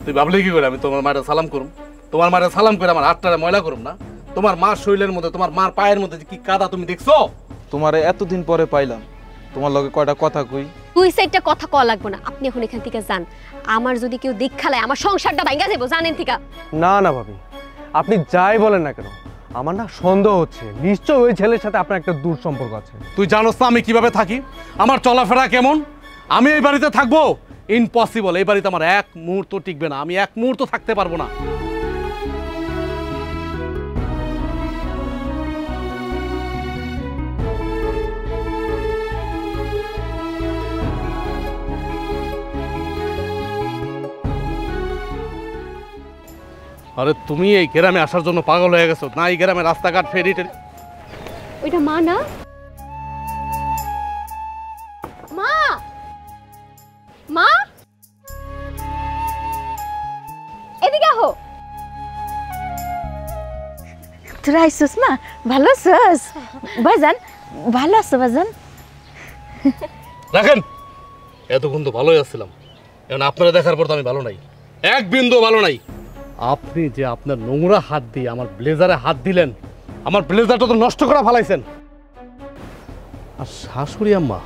তুই ভাবলে কি করে আমি তোমার মায়ের সালাম করুম? তোমার মায়ের সালাম করে আমার হাতটা ময়লা করুম না? তোমার মার শরীরের মধ্যে, তোমার মার পায়ের মধ্যে কি কাদা তুমি দেখছো? তোমারে এতদিন পরে পাইলাম, তোমার লগে কয়টা কথা কই। তুই সাইডটা কথা কওয়া লাগবে না, আপনি এখন এখান থেকে যান। আমার যদি কেউ দেখালায় আমার সংসারটা ভাঙা যাবো, জানেন থেকে। না না ভাবি, আপনি যাই বলেন না কেন, আমার না সন্দেহ হচ্ছে নিশ্চয় ওই ছেলের সাথে আপনার একটা দূর সম্পর্ক আছে। তুই জানোস না আমি কিভাবে থাকি, আমার চলাফেরা কেমন? আমি এই বাড়িতে থাকবো? ইম্পসিবল। এই বাড়িতে আমার এক মুহূর্ত টিকবে না, আমি এক মুহূর্ত থাকতে পারবো না। আরে তুমি এই গ্রামে আসার জন্য পাগল হয়ে গেছো না? এই গ্রামে রাস্তাঘাট ফেরি টেরি। ওইটা মা না? মা, মা এদিকে আহো। তোরা আইসুস মা? ভালো আছিস ভাইজান? ভালো আছো ভাইজান? রাখেন, এতক্ষণ তো ভালোই আসছিলাম, এখন আপনারা দেখার পর তো আমি ভালো নাই, এক বিন্দু ভালো নাই। আপনি যে আপনার নোংরা হাত দিয়ে আমার ব্লেজারে হাত দিলেন, আমার ব্লেজারটা তো নষ্ট করা ফেলাইছেন। আর শাশুড়ি আম্মা,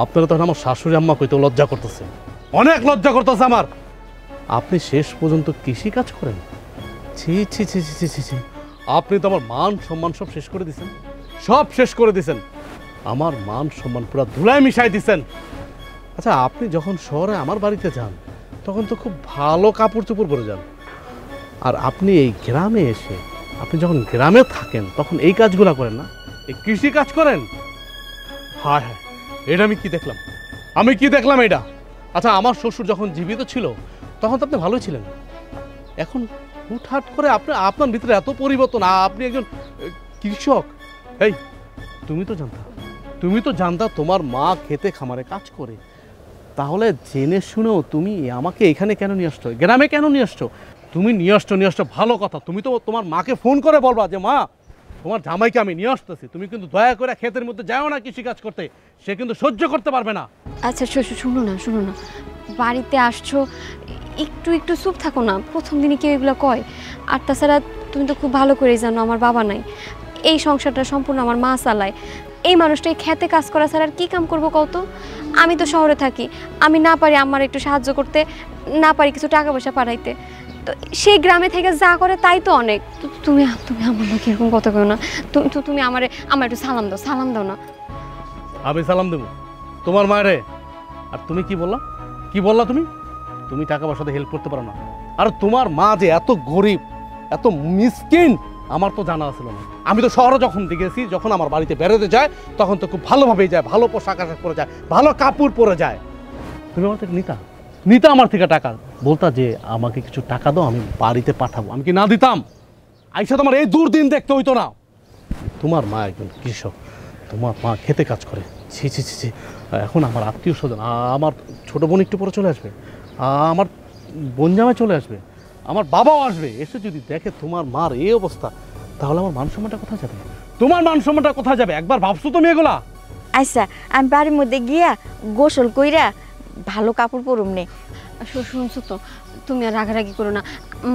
আপনারা তখন আমার শাশুড়ি আম্মা কইতে লজ্জা করতেছে, অনেক লজ্জা করতেছে আমার। আপনি শেষ পর্যন্ত কৃষি কাজ করেন? ছি ছি ছি ছি ছি ছি। আপনি তো আমার মান সম্মান সব শেষ করে দিছেন, সব শেষ করে দিছেন। আমার মান সম্মান পুরো ধুলায় মিশাই দিছেন। আচ্ছা, আপনি যখন শহরে আমার বাড়িতে যান তখন তো খুব ভালো কাপড় চোপড় পরে যান, আর আপনি এই গ্রামে এসে, আপনি যখন গ্রামে থাকেন তখন এই কাজগুলো করেন না, এই কৃষি কাজ করেন। হায় হায়, এটা আমি কি দেখলাম, আমি কি দেখলাম এটা? আচ্ছা, আমার শ্বশুর যখন জীবিত ছিল তখন তো আপনি ভালোই ছিলেন, এখন হুটহাট করে আপনার ভিতরে এত পরিবর্তন। আপনি একজন কৃষক। এই তুমি তো জানতা তোমার মা খেতে খামারে কাজ করে, তাহলে জেনে শুনেও তুমি আমাকে এখানে কেন নিয়ে আসছো, গ্রামে কেন নিয়ে আসছো? তুমি নিয়ে আসছো ভালো কথা, তুমি তো তোমার মাকে ফোন করে বলবা যে মা, তোমার জামাইকে আমি নিয়ে আসতেছি, তুমি কিন্তু দয়া করে ক্ষেতের মধ্যে যাও না কৃষিকাজ করতে, সে কিন্তু সহ্য করতে পারবে না। আচ্ছা শুনো না, বাড়িতে আসছো, একটু একটু চুপ থাকো না। প্রথম দিনে কেউ এগুলো কয়? আর তাছাড়া তুমি তো খুব ভালো করেই জানো আমার বাবা নাই, এই সংসারটা সম্পূর্ণ আমার মা চালায়। এই মানুষটাই খেতে কাজ করা ছাড়া আর কী কাম করবো কত? আমি তো শহরে থাকি, আমি না পারি আমার একটু সাহায্য করতে, না পারি কিছু টাকা পয়সা পাঠাইতে, তো সেই গ্রামে থেকে যা করে তাই তো অনেক। তুমি আমার লোক এরকম কথা কেউ না। তুমি আমার একটু সালাম দাও না। আমি সালাম দেবো তোমার মায়েরে? আর তুমি কি বললা তুমি টাকা পয়সাতে হেল্প করতে পারো না? আর তোমার মা যে এত গরিব, এত মিসকিন, আমার তো জানা ছিল না। আমি তো শহরে যখন দেখেছি, যখন আমার বাড়িতে বেরোতে যায় তখন তো খুব ভালোভাবেই যায়, ভালো পোশাক আশাক পরে যায়, ভালো কাপড় পরে যায়। তুমি আমার থেকে নিতা আমার থেকে টাকা, বলতা যে আমাকে কিছু টাকা দাও, আমি বাড়িতে পাঠাবো। আমি কি না দিতাম? আইসা তোমার এই দুর্দিন দেখতে হইতো না। তোমার মা একজন কৃষক, তোমার মা খেতে কাজ করে। ছি ছি ছি ছি। এখন আমার আত্মীয় স্বজন, আমার ছোটো বোন একটু পরে চলে আসবে, আমার বোন জামাই চলে আসবে, আমার বাবাও আসবে, এসে যদি দেখে তোমার মার এই অবস্থা, তাহলে আমার মান সম্মানটা কোথায় যাবে? তোমার মান সম্মানটা কোথায় যাবে? একবার ভাবছো তুমি এগুলা? আচ্ছা, আমি বাড়ির মধ্যে গিয়া গোসল কইরা ভালো কাপড় পরুম নে। শুনছো তো, তুমি আর রাগারাগি করো না।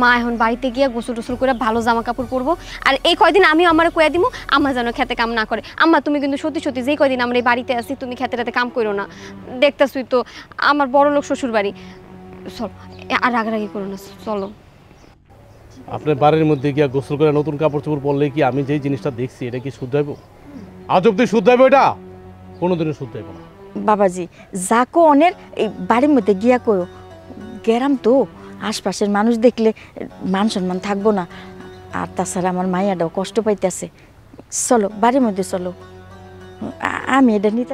মা এখন বাড়িতে গিয়া গোসল টোসল করে ভালো জামা কাপড় পরবো, আর এই কয়দিন আমি আমার কয়া দিব আমার যেন খেতে কাম না করে। আম্মা, তুমি কিন্তু সত্যি যেই কয়দিন আমরা এই বাড়িতে আসি তুমি খেতে রাতে কাম করো না। দেখতেছই তো আমার বড় লোক শ্বশুর বাড়ি। চল, আর রাগারাগি করো না, চলো। আপনার বাড়ির মধ্যে গিয়া গোসল করে নতুন কাপড় চোপড় পরলে কি আমি যেই জিনিসটা দেখছি এটা কি শুদ্ধ হইব? আজ অব্দি শুদ্ধ হইব? এটা কোনোদিনও শুদ্ধ হইব না। বাবাজি, যা কো অনের এই বাড়ির মধ্যে গিয়া করো। গ্রাম তো, আশপাশের মানুষ দেখলে মান সম্মান থাকবো না, আর তাছাড়া আমার মাইয়াটাও কষ্ট পাইতেছে। চলো বাড়ির মধ্যে চলো, আমি এটা নিতে।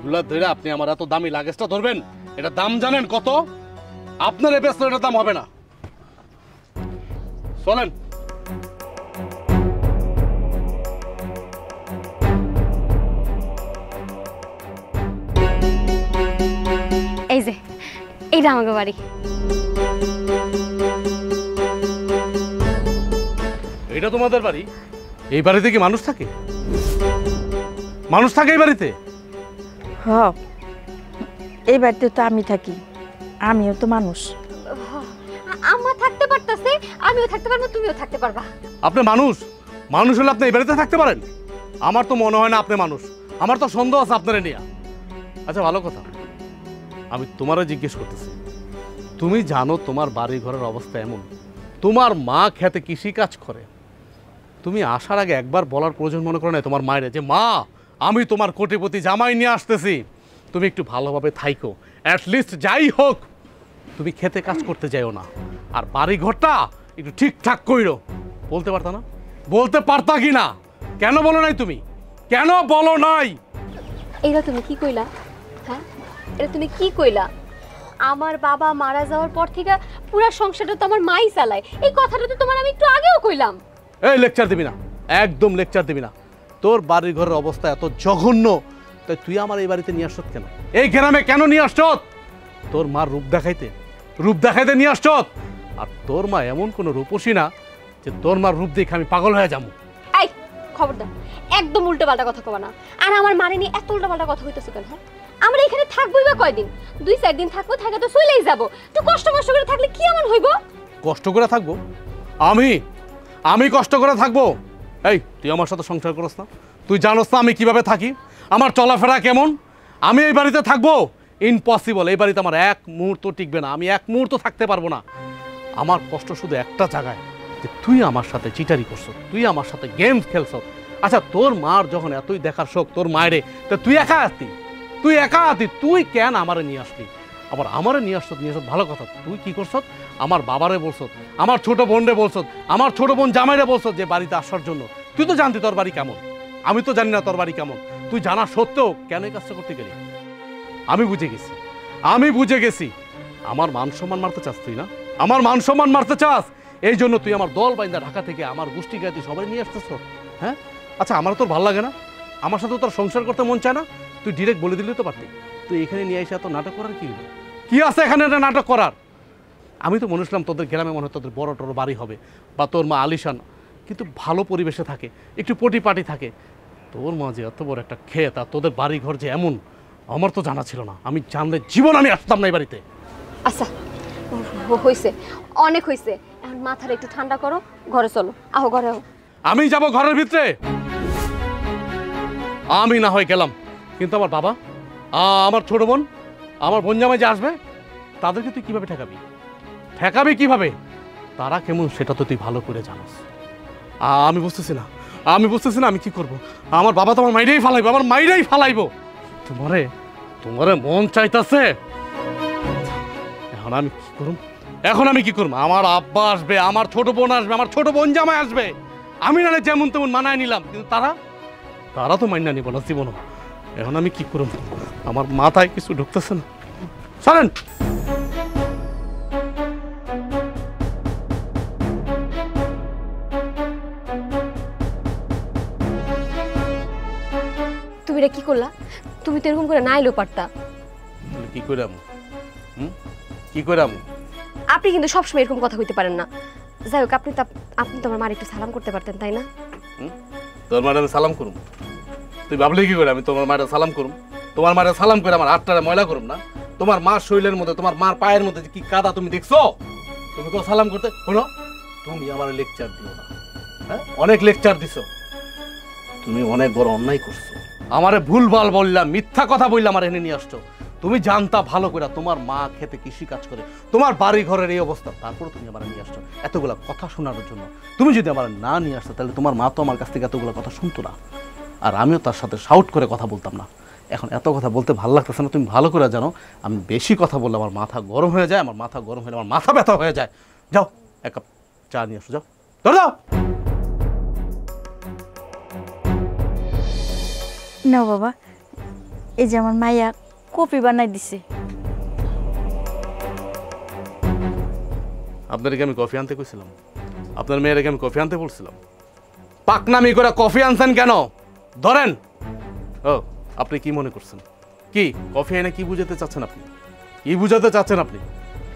আপনি আমার এত দামি লাগেজটা ধরবেন, এটা দাম জানেন কত? আপনার এই ব্যস্ত এটার দাম হবে না। চলেন। এই যে এইটা আমাকে বাড়ি। এটা তোমাদের বাড়ি? এই বাড়িতে কি মানুষ থাকে? এই বাড়িতে? হ্যাঁ, এই বাড়িতে তো আমি থাকি, আমিও তো মানুষ। আম্মা থাকতে আমিও থাকতে পারবো, তুমিও থাকতে পারবা। আপনি মানুষ, মানুষ হলে আপনি এই বাড়িতে থাকতে পারেন? আমার তো মনে হয় না আপনি মানুষ, আমার তো সন্দেহ আছে আপনারা নিয়ে। আচ্ছা ভালো কথা, আমি তোমারও জিজ্ঞেস করতেছি, তুমি জানো তোমার বাড়ি ঘরের অবস্থা এমন, তোমার মা খেতে কৃষি কাজ করে, তুমি আসার আগে একবার বলার প্রয়োজন মনে করো না তোমার মায়ের যে মা আমি তোমার কোটিপতি জামাই নিয়ে আসতেছি, তুমি একটু ভালোভাবে থাইকো, অ্যাটলিস্ট যাই হোক তুমি খেতে কাজ করতে যাইও না, আর বাড়ি ঘরটা একটু ঠিকঠাক কইরো। বলতে পারতা না? বলতে পারতা কি না? কেন বলো নাই তুমি? কেন বলো নাই? এইটা তুমি কি কইলা? হ্যাঁ, এটা তুমি কি কইলা? আমার বাবা মারা যাওয়ার পর থেকে পুরো সংসারটা তো আমার মাই চালায়, এই কথাটা তো তোমার আমি একটু আগেও কইলাম। এই লেকচার দিবি না, একদম লেকচার দিবি না। তোর বাড়ির ঘরের অবস্থা এত জঘন্য, তাই তুই আমার এই বাড়িতে নিয়ে আসছত কেন? এই গ্রামে কেন নিয়ে আসছত? তোর মার রূপ দেখাইতে নিয়ে আসছত। আর তোর মা এমন কোনো রূপসী না যে তোর মার রূপ দেখে আমি পাগল হয়ে যাবো। এই খবরদার, একদম উল্টো পাল্টা কথা কবা না। আর আমার মানে নিয়ে এত উল্টো পাল্টা কথা হইতেছে কেন? হ্যাঁ, আমরা এখানে থাকবোই বা কয়দিন? 2-4 দিন থাকবো, থাকে তো চলেই যাবো। তো কষ্ট করে থাকলে কি এমন হইব? কষ্ট করে থাকবো? আমি কষ্ট করে থাকবো? এই তুই আমার সাথে সংসার করস না? তুই জানোস না আমি কিভাবে থাকি, আমার চলাফেরা কেমন? আমি এই বাড়িতে থাকবো? ইম্পসিবল। এই বাড়িতে আমার এক মুহূর্ত টিকবে না, আমি এক মুহূর্ত থাকতে পারবো না। আমার কষ্ট শুধু একটা জায়গায়, যে তুই আমার সাথে চিটারি করছ, তুই আমার সাথে গেমস খেলছ। আচ্ছা তোর মার যখন এতই দেখার শোক তোর মায়েরে, তো তুই একা আতি, তুই কেন আমারে নিয়ে আসলি? আবার আমারে নিয়ে আসত ভালো কথা, তুই কি করছ? আমার বাবারে বলছ, আমার ছোট বোনরে বলছ, আমার ছোট বোন জামাইরে বলছ যে বাড়িতে আসার জন্য। তুই তো জানতি তোর বাড়ি কেমন, আমি তো জানি না তোর বাড়ি কেমন। তুই জানা সত্ত্বেও কেন এই কাজটা করতে গেলি? আমি বুঝে গেছি আমার মান সম্মান মারতে চাস তুই না, আমার মান সম্মান মারতে চাস। এই জন্য তুই আমার দল বাইন্দা ঢাকা থেকে আমার গোষ্ঠী গায়ে তুই সবাই নিয়ে আসতেছ। হ্যাঁ আচ্ছা, আমার তোর ভালো লাগে না? আমার সাথে তোর সংসার করতে মন চায় না? তুই ডিরেক্ট বলে দিলি তো পারতি। তুই এখানে নিয়ে এসে এত নাটক করার কি আছে এখানে? এটা নাটক করার? আমি তো মনে ছিলাম তোদের গ্রামে মনে হয় তোদের বড় টড় বাড়ি হবে, বা তোর মা আলিশান, কিন্তু ভালো পরিবেশে থাকে, একটু পটিপাটি থাকে। তোর মা যে এত বড় একটা ক্ষেত, আর তোদের বাড়ি ঘর যে এমন, আমার তো জানা ছিল না। আমি জানলে জীবন আমি আসতাম না এই বাড়িতে। আচ্ছা হইছে, অনেক হইছে, এখন মাথাটা একটু ঠান্ডা করো, ঘরে চলো। আহো ঘরে আহো। আমি যাব ঘরের ভিতরে? আমি না হয় গেলাম, কিন্তু আমার বাবা, আমার ছোট বোন, আমার বোন জামাই যে আসবে, তাদেরকে তুই কিভাবে ঠেকাবি কিভাবে? তারা কেমন সেটা তো তুই ভালো করে জানাস। আমি বুঝতেছি না আমি কি করব। আমার বাবা তো আমার মাইরেই ফালাইবো। তোমারে মন চাইতাছে, এখন আমি কি করব? আমার আব্বা আসবে, আমার ছোট বোন আসবে, আমার ছোট বোন জামাই আসবে। আমি না যেমন তেমন মানায় নিলাম, কিন্তু তারা তো মাইনা নিব না জীবনও। এখন আমি কি করব? আমার মাথায় কিছু ঢুকতেছে না। চলেন। তুমি এটা কি করলা? তুমি তো এরকম করে না এলেও পারতা। কি কইরাম? আপনি কিন্তু সবসময় এরকম কথা কইতে পারেন না। যাই হোক, আপনি তো আমার মার একটু সালাম করতে পারতেন, তাই না? তোর মারে আমি সালাম করুম? তুই ভাবলি কি করে আমি তোমার মারে সালাম করুম? তোমার মারে সালাম করে আমার হাতটারে ময়লা করুম না? তোমার মার শরীরের মধ্যে, তোমার মার পায়ের মধ্যে কি কাদা তুমি দেখছো? তুমি তো সালাম করতে হলো। তুমি আমার লেকচার দিও না। হ্যাঁ, অনেক লেকচার দিছো, তুমি অনেক বড় অন্যায় করছো। আমারে ভুলভাল বললাম, মিথ্যা কথা বললাম, আমার এনে নিয়ে আসছো। তুমি জানতা ভালো করে তোমার মা খেতে কৃষি কাজ করে, তোমার বাড়ি ঘরের এই অবস্থা, তারপরে তুমি আমার নিয়ে আসছো এতগুলা কথা শোনার জন্য। তুমি যদি আমার না নিয়ে আসতো, তাহলে তোমার মা তো আমার কাছ থেকে এতগুলো কথা শুনতো না, আর আমিও তার সাথে শাউট করে কথা বলতাম না। এখন এত কথা বলতে ভালো লাগতেছে না। তুমি ভালো করে জানো আমি বেশি কথা বললে আমার মাথা গরম হয়ে যায়, আমার মাথা গরম হলে আমার মাথা ব্যথা হয়ে যায়। যাও এক কাপ চা নিয়ে আসো, যাও, ধরে দাও। না বাবা, এই যে আমার মাইয়া কপি বানাই দিছে। আপনাদেরকে আমি কফি আনতে কইছিলাম? আপনার মেয়েরকে আমি কফি আনতে বলছিলাম? পাকনামি করে কফি আনছেন কেন? ধরেন। ও, আপনি কি মনে করছেন? কি কফি এনে কি বুঝাতে চাচ্ছেন আপনি? আপনি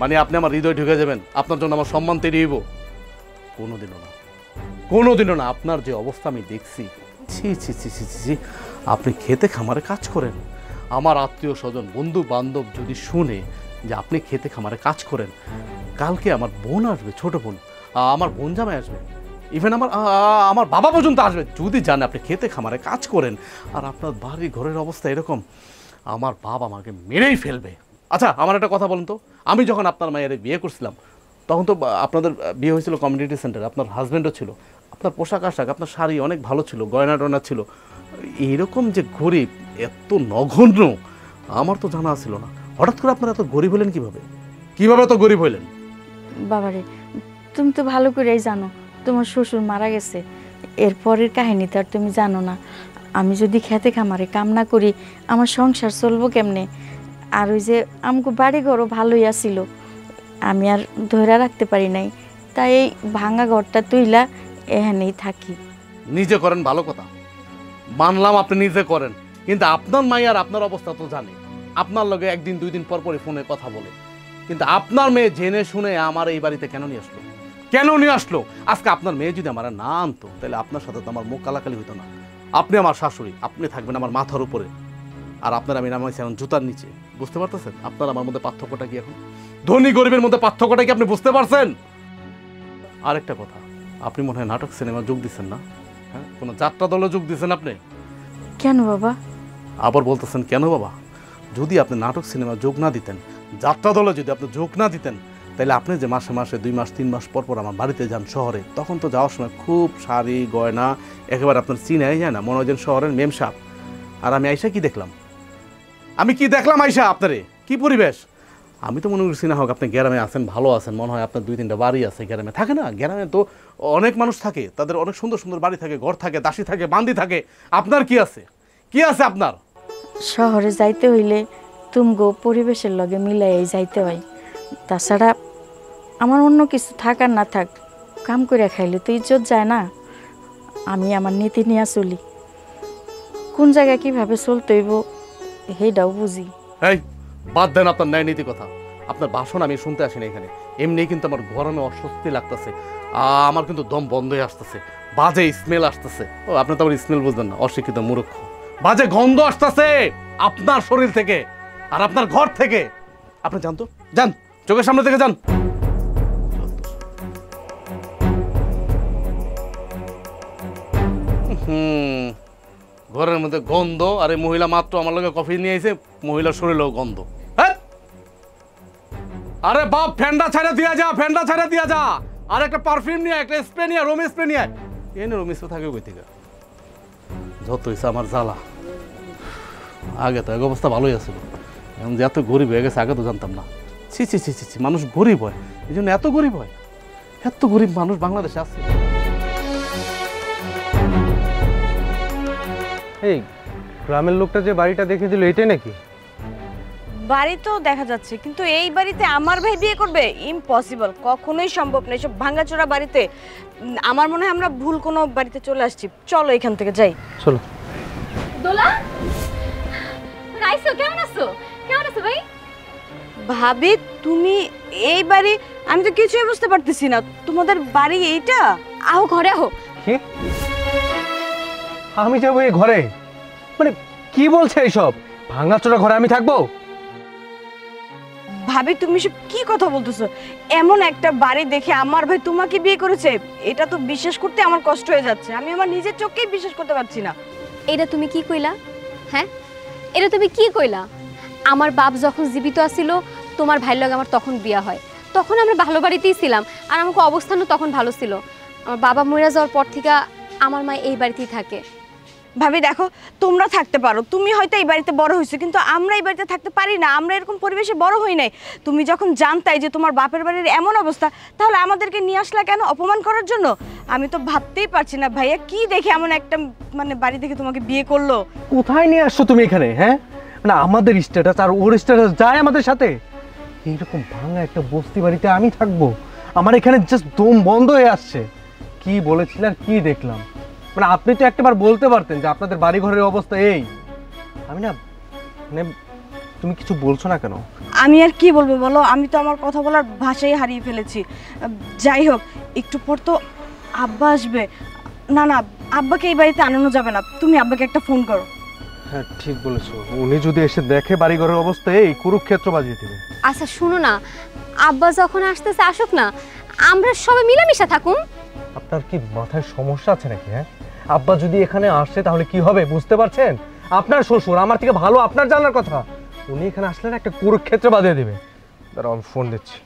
মানে আপনি আমার হৃদয় ঢুকে যাবেন, আপনার জন্য আমার সম্মান তৈরি হইব? কোনোদিনও না। আপনার যে অবস্থা আমি দেখছি, ছি। আপনি খেতে খামারে কাজ করেন, আমার আত্মীয় স্বজন বন্ধু বান্ধব যদি শুনে যে আপনি খেতে খামারে কাজ করেন, কালকে আমার বোন আসবে, ছোট বোন, আমার বোন জামাই আসবে, ইভেন আমার বাবা পর্যন্ত আসবে। যদি জানে আপনি খেতে খামারে কাজ করেন আর আপনার বাড়ি ঘরের অবস্থা এরকম, আমার বাবা আমাকে মেরেই ফেলবে। আচ্ছা আমার একটা কথা বলুন তো, আমি যখন আপনার মায়ের বিয়ে করছিলাম তখন তো আপনাদের বিয়ে হয়েছিল কমিউনিটি সেন্টারে, আপনার হাজব্যান্ডও ছিল, আপনার পোশাক আশাক আপনার শাড়ি অনেক ভালো ছিল, গয়না টয়না ছিল। এইরকম যে গরিব, এত নগণ্য, আমার তো জানা ছিল না। হঠাৎ করে আপনারা এত গরিব হলেন কিভাবে? কিভাবে এত গরিব হইলেন? বাবারে, তুমি তো ভালো করেই জানো তোমার শ্বশুর মারা গেছে, এরপরের কাহিনী তো আর তুমি জানো না। আমি যদি খেতে খামারে কাম না করি আমার সংসার চলবো কেমনে? আর ওই যে আমাকে বাড়ি ঘরও ভালোই আসিল, আমি আর ধরে রাখতে পারি নাই, তাই এই ভাঙা ঘরটা তুইলা এখানেই থাকি। নিজে করেন ভালো কথা, মানলাম আপনি নিজে করেন, কিন্তু আপনার মাইয়ার আপনার অবস্থা তো জানে, আপনার লগে একদিন দুই দিন পর পরই ফোনে কথা বলে। কিন্তু আপনার মেয়ে জেনে শুনে আমার এই বাড়িতে কেন নিয়ে আসলো? কেন নিয়ে আসলো? আজকে আপনার মেয়ে যদি আমার না আনতো তাহলে আপনার সাথে তো আমার মুখ কালাকালি হইতো না। আপনি আমার শাশুড়ি, আপনি থাকবেন আমার মাথার উপরে, আর আপনার আমি নামাইছি এখন জুতার নিচে। বুঝতে পারতেছেন আপনার আমার মধ্যে পার্থক্যটা কি? এখন ধনী গরিবের মধ্যে পার্থক্যটা কি আপনি বুঝতে পারছেন? আরেকটা কথা, আপনি মনে হয় নাটক সিনেমা যোগ দিচ্ছেন না? হ্যাঁ, কোনো যাত্রা দলে যোগ দিচ্ছেন আপনি? কেন বাবা? আবার বলতেছেন কেন বাবা? যদি আপনি নাটক সিনেমা যোগ না দিতেন, যাত্রা দলে যদি আপনি যোগ না দিতেন, তাহলে আপনি যে মাসে মাসে 2 মাস 3 মাস পর পর আমার বাড়িতে যান শহরে, তখন তো যাওয়ার সময় খুব শাড়ি গয়না একেবারে আপনার চিনাই যায় না, মনে হয় যেন শহরের মেম সাপ। আর আমি আইসা কি দেখলাম? আমি কি দেখলাম আইসা আপনারে? কি পরিবেশ! আমি তো মনে করছি না হোক আপনি গ্রামে আছেন, ভালো আছেন, মনে হয় আপনার 2-3টা বাড়ি আছে গ্রামে। থাকে না, গ্রামে তো অনেক মানুষ থাকে, তাদের অনেক সুন্দর সুন্দর বাড়ি থাকে, ঘর থাকে, দাসী থাকে, বান্দি থাকে। আপনার কি আছে? কি আছে আপনার? শহরে যাইতে হইলে তুমগো পরিবেশের লগে মিলাই যাইতে হয়। তাছাড়া আমার অন্য কিছু থাকার না থাক, কাম করে খাইলে তো ইজ্জত যায় না। আমি আমার নীতি নিয়ে চলি, কোন জায়গায় কিভাবে চলতে হইব সেইটাও বুঝি। এই বাদ দেন আপনার ন্যায় নীতি কথা। আপনার ভাষণ আমি শুনতে আসিনি এখানে, এমনি কিন্তু আমার গরমে অস্বস্তি লাগতেছে, আমার কিন্তু দম বন্ধ হয়ে আসতেছে, বাজে স্মেল আসতেছে। ও আপনি তো আবার স্মেল বুঝবেন না, অশিক্ষিত মূর্খ। বাজে গন্ধ আসতেছে আপনার শরীর থেকে আর আপনার ঘর থেকে। আপনি যান তো, যান, চোখের সামনে থেকে যান। ঘরের মধ্যে গন্ধ, আর এই মহিলা মাত্র আমার লগে কফি নিয়ে এসে মহিলার শরীরেও গন্ধ। হ্যাঁ, আরে বাপ, ফ্যানটা ছেড়ে দিয়া যা, ফ্যানটা ছেড়ে দিয়া যা, আর একটা পারফিউম নিয়ে, একটা স্প্রে নিয়ে, রোম স্প্রে নিয়ে। এনে রোম স্প্রে থাকে কই থেকে? যত হয়েছে আমার জ্বালা। আগে তো এক অবস্থা ভালোই আছিল, এখন যে এত গরিব হয়ে গেছে আগে তো জানতাম না। ছি ছি ছি ছি ছি, মানুষ গরিব হয় এই জন্য এত গরিব হয়? এত গরিব মানুষ বাংলাদেশে আছে? এই গ্রামের লোকটা যে বাড়িটা দেখে দিল এটাই নাকি? বাড়ি তো দেখা যাচ্ছে, কিন্তু এই বাড়িতে আমার ভাই বিয়ে করবে? ইম্পসিবল, কখনোই সম্ভব না এসব ভাঙাচোরা বাড়িতে। আমার মনে হয় আমরা ভুল কোনো বাড়িতে চলে আসছি। চলো এখান থেকে যাই। চলো। দোলা, রাইসো, কেমন আছো? কেমন আছো ভাই? ভাবি তুমি এই বাড়ি? আমি তো কিছুই বুঝতে পারতেছি না, তোমাদের বাড়ি এইটা? আহো ঘরে আহো। কি? আমি যাবো এই ঘরে? মানে কি বলছে এইসব? ভাঙাচোরা ঘরে আমি থাকবো? ভাবি তুমি সব কি কথা বলতেছো? এমন একটা বাড়ি দেখে আমার ভাই তোমাকে বিয়ে করেছে, এটা তো বিশ্বাস করতে আমার কষ্ট হয়ে যাচ্ছে। আমি আমার নিজের চোখেই বিশ্বাস করতে পারছি না। এটা তুমি কি কইলা? হ্যাঁ, এটা তুমি কি কইলা? আমার বাপ যখন জীবিত আছিল তোমার ভাইয়ের লগে আমার তখন বিয়া হয়, তখন আমরা ভালো বাড়িতেই ছিলাম, আর আমাকে অবস্থানও তখন ভালো ছিল। আমার বাবা মরে যাওয়ার পর থেকে আমার মা এই বাড়িতেই থাকে। ভাবি দেখো, তোমরা থাকতে পারো, তুমি হয়তো এই বাড়িতে বড় হয়েছো, কিন্তু আমরা এই বাড়িতে থাকতে পারি না। আমরা এরকম পরিবেশে বড় হই নাই। তুমি যখন জানতাই যে তোমার বাপের বাড়ির এমন অবস্থা, তাহলে আমাদেরকে নিয়ে আসলা কেন? অপমান করার জন্য? আমি তো ভাবতেই পারছি না ভাইয়া কি দেখে এমন একটা মানে বাড়ি দেখে তোমাকে বিয়ে করলো। কোথায় নিয়ে আসছো তুমি এখানে? হ্যাঁ, মানে আমাদের স্ট্যাটাস আর ওর স্ট্যাটাস যায় আমাদের সাথে? এইরকম ভাঙা একটা বস্তি বাড়িতে আমি থাকবো? আমার এখানে জাস্ট দম বন্ধ হয়ে আসছে। কি বলেছিলেন, কি দেখলাম? মানে আপনি তো একটাবার বলতে পারতেন যে আপনাদের বাড়ি ঘরের অবস্থা এই। আমি না, মানে তুমি কিছু বলছো না কেন? আমি আর কি বলবো বলো, আমি তো আমার কথা বলার ভাষাই হারিয়ে ফেলেছি। যাই হোক, একটু পর তো আব্বা আসবে। না না, আব্বাকে এই বাড়িতে আনানো যাবে না। তুমি আব্বাকে একটা ফোন করো। হ্যাঁ ঠিক বলেছো, উনি যদি এসে দেখে বাড়ি ঘরের অবস্থা এই, কুরুক্ষেত্র বাজিয়ে দেবে। আচ্ছা শুনো না, আব্বা যখন আসতেছে আসুক না, আমরা সবাই মিলেমিশে থাকুন। আপনার কি মাথায় সমস্যা আছে নাকি? হ্যাঁ, আব্বা যদি এখানে আসে তাহলে কি হবে বুঝতে পারছেন? আপনার শ্বশুর আমার থেকে ভালো আপনার জানার কথা, উনি এখানে আসলে একটা কুরুক্ষেত্র বাঁধিয়ে দেবে। দাঁড়াও আমি ফোন দিচ্ছি।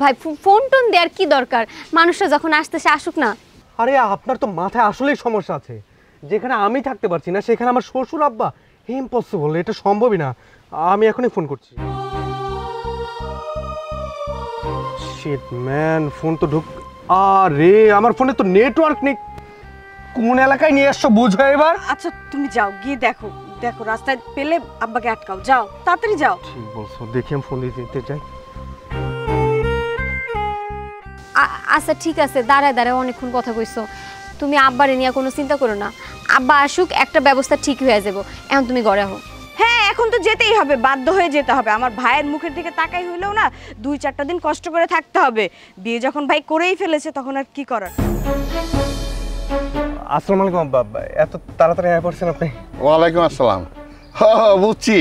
ভাই ফোন টোন দেওয়ার কি দরকার, মানুষটা যখন আসতেছে আসুক না। আরে আপনার তো মাথায় আসলেই সমস্যা আছে। যেখানে আমি থাকতে পারছি না সেখানে আমার শ্বশুর আব্বা, ইম্পসিবল, এটা সম্ভবই না। আমি এখনই ফোন করছি। শিট ম্যান, ফোন তো ঢুক। আরে আমার ফোনে তো নেটওয়ার্ক নেই। কোন এলাকায় নিয়ে আসছো বুঝো এবার। আচ্ছা তুমি যাও, গিয়ে দেখো দেখো রাস্তায় পেলে আব্বাকে আটকাও, যাও তাড়াতাড়ি যাও। ঠিক বলছো, দেখি আমি ফোন দিতে চাই। আচ্ছা ঠিক আছে, দাঁড়ায় দাঁড়ায় অনেকক্ষণ কথা কইছো। তুমি আব্বারে নিয়ে কোনো চিন্তা করো না, আব্বা আসুক একটা ব্যবস্থা ঠিক হয়ে যাবো। এখন তুমি ঘরে হো। হ্যাঁ এখন তো যেতেই হবে, বাধ্য হয়ে যেতে হবে। আমার ভাইয়ের মুখের দিকে তাকাই হইলেও না 2-4টা দিন কষ্ট করে থাকতে হবে। বিয়ে যখন ভাই করেই ফেলেছে তখন আর কি করার। আসসালামু আলাইকুম আব্বা, এত তাড়াতাড়ি আয়া পড়ছেন আপনি? ওয়ালাইকুম আসসালাম। বুঝছি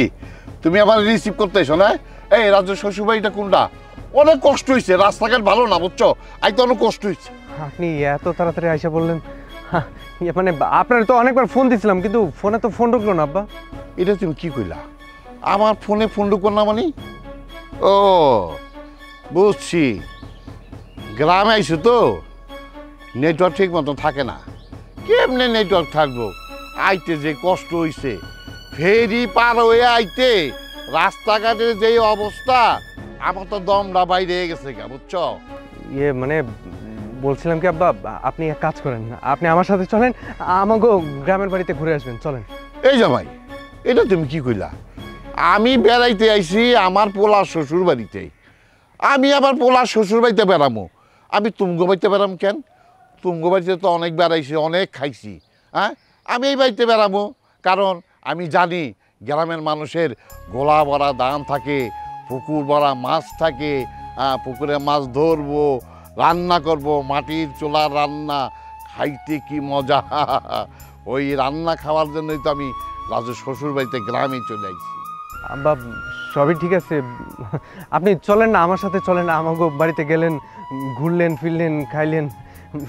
তুমি আবার রিসিভ করতে এসো না। এই রাজু শ্বশুরবাড়িটা কোনটা? অনেক কষ্ট হয়েছে, রাস্তাঘাট ভালো না বুঝছো, আইতে অনেক কষ্ট হয়েছে। আপনি এত তাড়াতাড়ি আইসা বললেন, মানে আপনার তো অনেকবার ফোন দিছিলাম কিন্তু ফোনে তো ফোন ঢুকলো না আব্বা। এটা তুমি কি কইলা? আমার ফোনে ফোন ঢুকো না মানে? ও বুঝছি, গ্রামে আইসো তো নেটওয়ার্ক ঠিক মতো থাকে না। কেমনে নেটওয়ার্ক থাকবো? আইতে যে কষ্ট হইছে, ফেরি পার হয়ে আইতে রাস্তাঘাটের যে অবস্থা, আমার তো দমটা বাইরে গেছে গা বুঝছো। ইয়ে মানে বলছিলাম কি আব্বা, আপনি এক কাজ করেন, আপনি আমার সাথে চলেন, আমাকে গ্রামের বাড়িতে ঘুরে আসবেন, চলেন। এই জামাই, এটা তুমি কি কইলা? আমি বেড়াইতে আইছি আমার পোলার শ্বশুর বাড়িতে, আমি আবার পোলার শ্বশুর বাড়িতে বেড়ামো? আমি তুমগো বাড়িতে বেড়াম কেন? তুমগো বাড়িতে তো অনেক বেড়াইছি, অনেক খাইছি। হ্যাঁ, আমি এই বাড়িতে বেড়াবো কারণ আমি জানি গ্রামের মানুষের গোলা ভরা ধান থাকে, পুকুর ভরা মাছ থাকে। পুকুরে মাছ ধরবো, রান্না করব, মাটির চুলার রান্না খাইতে কি মজা। ওই রান্না খাওয়ার জন্যই তো আমি রাজু শ্বশুর বাড়িতে গ্রামে চলে আইছি। আব্বা সবই ঠিক আছে, আপনি চলেন না আমার সাথে, চলেন না আমাকে বাড়িতে গেলেন, ঘুরলেন ফিরলেন খাইলেন,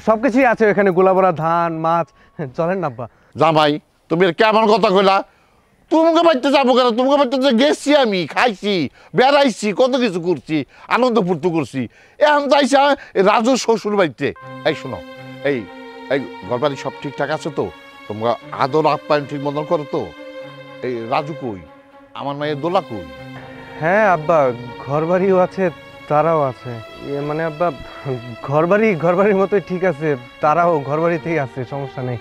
সব কিছুই আছে এখানে, গোলাবরা ধান মাছ, চলেন না আব্বা। জামাই তুমি কেমন কথা কইলা? তোমাকে বাড়িতে যাবো কেন? তোমাকে বাড়িতে যে গেছি, আমি খাইছি, বেড়াইছি, কত কিছু করছি, আনন্দ ফুর্তি করছি। এখন যাইছি রাজুর শ্বশুর বাড়িতে। এই শোনো, এই এই ঘরবাড়ি সব ঠিকঠাক আছে তো? তোমরা আদর আপ্যায়ন ঠিক মতন করো তো? এই রাজু কই? আমার মায়ের দোলা কই? হ্যাঁ আব্বা, ঘরবাড়িও আছে, তারাও আছে। মানে আব্বা ঘরবাড়ির মতোই ঠিক আছে, তারাও ঘরবাড়িতেই আছে, সমস্যা নেই।